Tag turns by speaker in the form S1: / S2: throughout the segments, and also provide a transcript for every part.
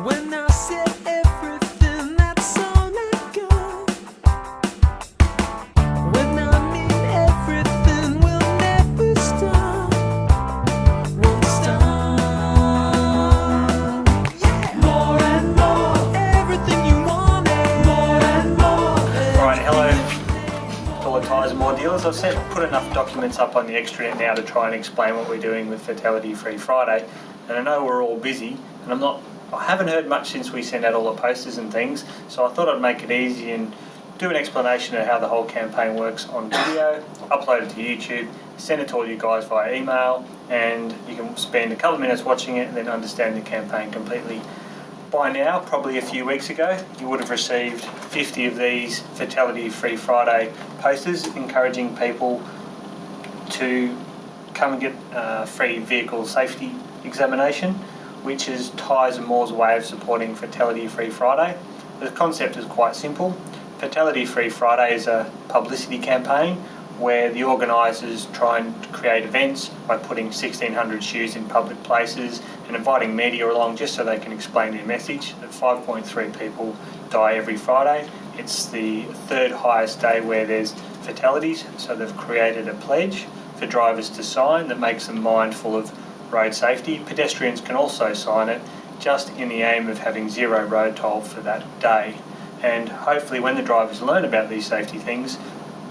S1: When I said everything, that's all I got. When I mean everything, we'll never stop. Won't stop. Yeah. More and more, everything you wanted. More and more.
S2: Alright, hello fellow tyres and more dealers. I've put enough documents up on the extranet now to try and explain what we're doing with Fatality Free Friday. And I know we're all busy, and I haven't heard much since we sent out all the posters and things, so I thought I'd make it easy and do an explanation of how the whole campaign works on video, upload it to YouTube, send it to all you guys via email, and you can spend a couple of minutes watching it and then understand the campaign completely. By now, probably a few weeks ago, you would have received 50 of these Fatality Free Friday posters encouraging people to come and get a free vehicle safety examination, which is Tyres and More's way of supporting Fatality Free Friday. The concept is quite simple. Fatality Free Friday is a publicity campaign where the organisers try and create events by putting 1,600 shoes in public places and inviting media along just so they can explain their message that 5.3 people die every Friday. It's the third highest day where there's fatalities, so they've created a pledge for drivers to sign that makes them mindful of road safety. Pedestrians can also sign it just in the aim of having zero road toll for that day. And hopefully when the drivers learn about these safety things,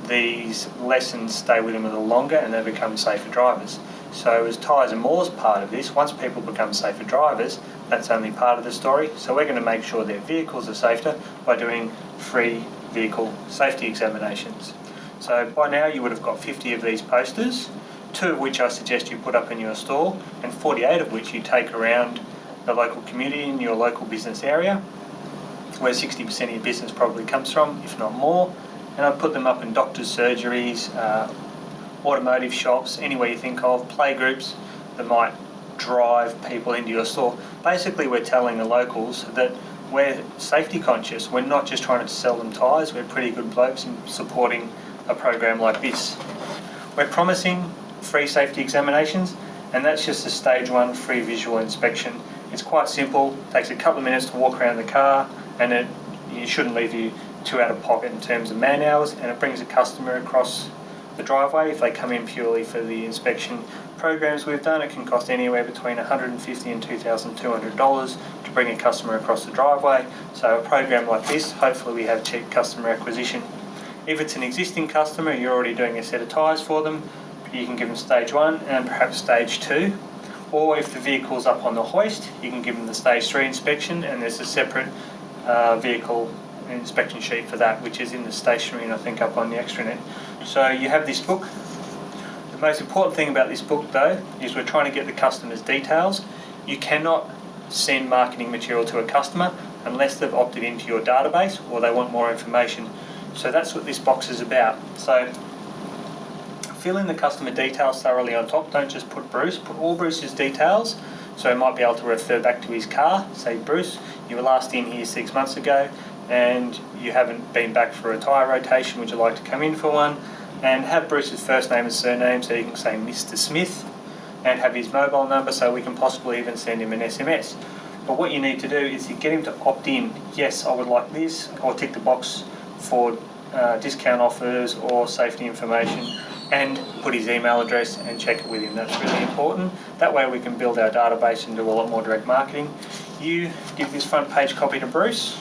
S2: these lessons stay with them a little longer and they become safer drivers. So as Tyres and More's part of this, once people become safer drivers, that's only part of the story. So we're going to make sure their vehicles are safer by doing free vehicle safety examinations. So by now you would have got 50 of these posters, 2 of which I suggest you put up in your store, and 48 of which you take around the local community in your local business area, where 60% of your business probably comes from, if not more. And I'd put them up in doctors' surgeries, automotive shops, anywhere you think of, playgroups that might drive people into your store. Basically, we're telling the locals that we're safety conscious. We're not just trying to sell them tyres, we're pretty good blokes in supporting a program like this. We're promising free safety examinations, and that's just a stage 1 free visual inspection. It's quite simple, takes a couple of minutes to walk around the car, and it shouldn't leave you too out of pocket in terms of man hours, and it brings a customer across the driveway. If they come in purely for the inspection programs we've done, it can cost anywhere between $150 and $2,200 to bring a customer across the driveway. So a program like this, hopefully we have cheap customer acquisition. If it's an existing customer, you're already doing a set of tyres for them, you can give them stage 1 and perhaps stage 2. Or if the vehicle's up on the hoist, you can give them the stage 3 inspection, and there's a separate vehicle inspection sheet for that, which is in the stationery and I think up on the extranet. So you have this book. The most important thing about this book though is we're trying to get the customer's details. You cannot send marketing material to a customer unless they've opted into your database or they want more information. So that's what this box is about. So fill in the customer details thoroughly on top. Don't just put Bruce, put all Bruce's details. So he might be able to refer back to his car. Say, Bruce, you were last in here 6 months ago and you haven't been back for a tyre rotation. Would you like to come in for one? And have Bruce's first name and surname so you can say Mr. Smith, and have his mobile number so we can possibly even send him an SMS. But what you need to do is you get him to opt in. Yes, I would like this, or tick the box for discount offers or safety information, and put his email address and check it with him. That's really important. That way we can build our database and do a lot more direct marketing. You give this front page copy to Bruce.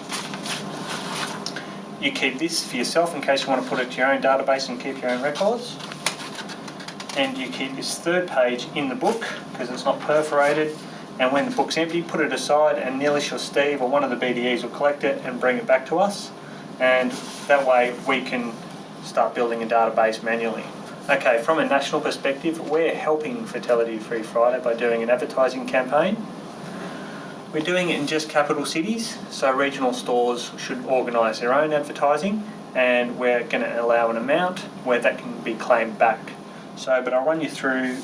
S2: You keep this for yourself in case you want to put it to your own database and keep your own records. And you keep this third page in the book because it's not perforated. And when the book's empty, put it aside and Neelish or Steve or one of the BDEs will collect it and bring it back to us. And that way we can start building a database manually. Okay, from a national perspective, we're helping Fatality Free Friday by doing an advertising campaign. We're doing it in just capital cities, so regional stores should organise their own advertising, and we're going to allow an amount where that can be claimed back. So, but I'll run you through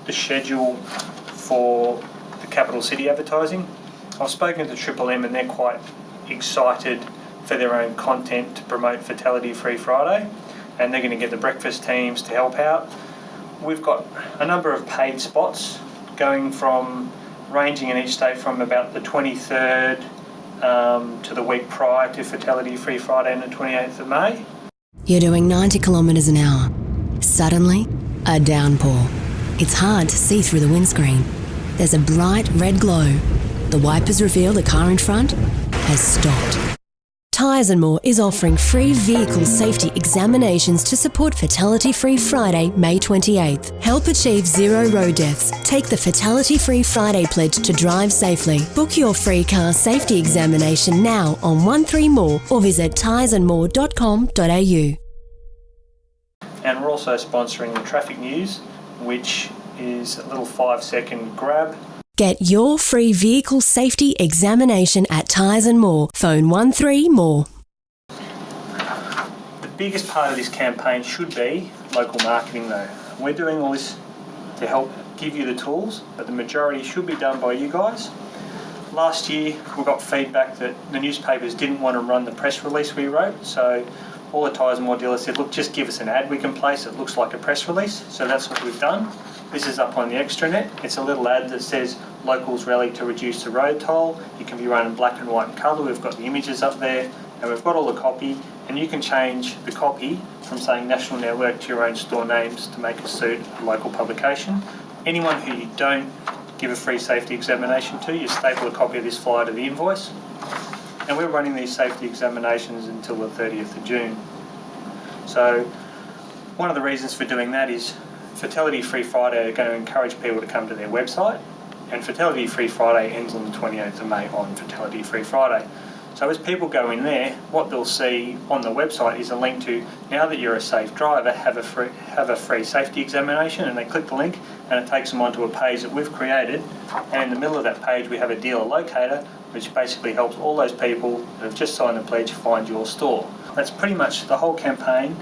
S2: the schedule for the capital city advertising. I've spoken to Triple M and they're quite excited for their own content to promote Fatality Free Friday, and they're going to get the breakfast teams to help out. We've got a number of paid spots going from ranging in each state from about the 23rd to the week prior to Fatality Free Friday on the 28th of May.
S3: You're doing 90 kilometres an hour. Suddenly, a downpour. It's hard to see through the windscreen. There's a bright red glow. The wipers reveal the car in front has stopped. Tyres & More is offering free vehicle safety examinations to support Fatality Free Friday, May 28th. Help achieve zero road deaths. Take the Fatality Free Friday pledge to drive safely. Book your free car safety examination now on 13more or visit tyresandmore.com.au.
S2: And we're also sponsoring the traffic news, which is a little 5-second grab.
S3: Get your free vehicle safety examination at Tyres & More. Phone 13more.
S2: The biggest part of this campaign should be local marketing though. We're doing all this to help give you the tools, but the majority should be done by you guys. Last year we got feedback that the newspapers didn't want to run the press release we wrote, so all the Tyres & More dealers said, look, just give us an ad we can place that looks like a press release. So that's what we've done. This is up on the extranet. It's a little ad that says locals rally to reduce the road toll. It can be run in black and white and colour. We've got the images up there and we've got all the copy, and you can change the copy from saying national network to your own store names to make it suit a local publication. Anyone who you don't give a free safety examination to, you staple a copy of this flyer to the invoice. And we're running these safety examinations until the 30th of June. So one of the reasons for doing that is Fatality Free Friday are going to encourage people to come to their website, and Fatality Free Friday ends on the 28th of May on Fatality Free Friday. So as people go in there, what they'll see on the website is a link to, now that you're a safe driver, have a free safety examination, and they click the link and it takes them onto a page that we've created, and in the middle of that page we have a dealer locator which basically helps all those people that have just signed the pledge find your store. That's pretty much the whole campaign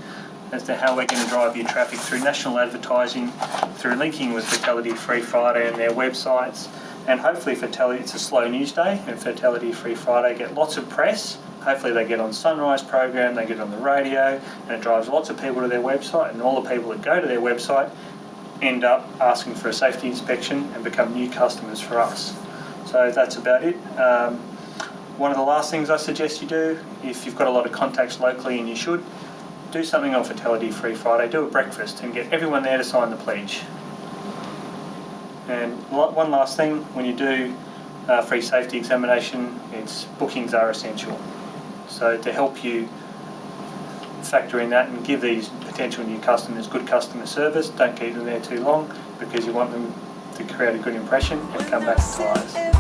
S2: as to how we're going to drive your traffic through national advertising, through linking with Fatality Free Friday and their websites, and hopefully it's a slow news day and Fatality Free Friday get lots of press. Hopefully they get on Sunrise program, they get on the radio, and it drives lots of people to their website, and all the people that go to their website end up asking for a safety inspection and become new customers for us. So that's about it. One of the last things I suggest you do, if you've got a lot of contacts locally, and you should, do something on Fatality Free Friday, do a breakfast and get everyone there to sign the pledge. And one last thing, when you do a free safety examination, bookings are essential. So to help you factor in that and give these potential new customers good customer service, don't keep them there too long, because you want them to create a good impression and come back to Tyres.